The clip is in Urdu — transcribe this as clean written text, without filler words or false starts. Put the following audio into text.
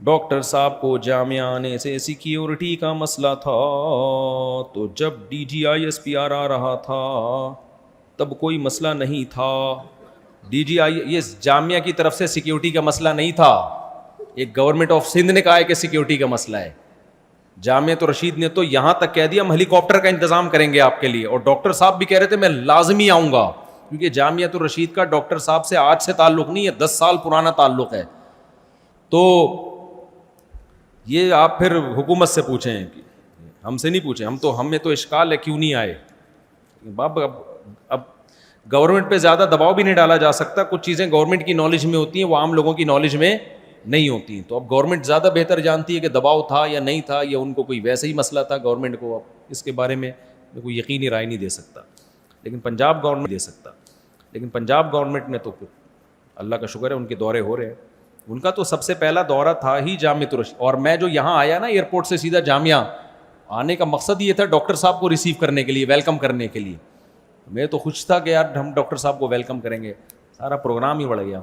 ڈاکٹر صاحب کو جامعہ آنے سے سیکیورٹی کا مسئلہ تھا، تو جب D G I S P R آ رہا تھا تب کوئی مسئلہ نہیں تھا. ڈی جی آئی یہ جامعہ کی طرف سے سیکیورٹی کا مسئلہ نہیں تھا، ایک گورنمنٹ آف سندھ نے کہا ہے کہ سیکیورٹی کا مسئلہ ہے. جامعۃ الرشید نے تو یہاں تک کہہ دیا ہم ہیلی کاپٹر کا انتظام کریں گے آپ کے لیے، اور ڈاکٹر صاحب بھی کہہ رہے تھے میں لازمی آؤں گا، کیونکہ جامعۃ الرشید کا ڈاکٹر صاحب سے آج سے تعلق نہیں ہے، 10 سال پرانا تعلق ہے. تو یہ آپ پھر حکومت سے پوچھیں، ہم سے نہیں پوچھیں، ہمیں تو اشکال ہے کیوں نہیں آئے. باب اب گورنمنٹ پہ زیادہ دباؤ بھی نہیں ڈالا جا سکتا، کچھ چیزیں گورنمنٹ کی نالج میں ہوتی ہیں وہ عام لوگوں کی نالج میں نہیں ہوتی. تو اب گورنمنٹ زیادہ بہتر جانتی ہے کہ دباؤ تھا یا نہیں تھا، یا ان کو کوئی ویسے ہی مسئلہ تھا گورنمنٹ کو. اب اس کے بارے میں کوئی یقینی رائے نہیں دے سکتا، لیکن پنجاب گورنمنٹ دے سکتا. لیکن پنجاب گورنمنٹ نے تو اللہ کا شکر ہے ان کے دورے ہو رہے ہیں. ان کا تو سب سے پہلا دورہ تھا ہی جامعۃ الرشید. اور میں جو یہاں آیا نا ایئرپورٹ سے سیدھا جامعہ آنے کا مقصد یہ تھا ڈاکٹر صاحب کو ریسیو کرنے کے لیے، ویلکم کرنے کے لیے. میں تو خوش تھا کہ یار ہم ڈاکٹر صاحب کو ویلکم کریں گے، سارا پروگرام ہی بڑھ گیا.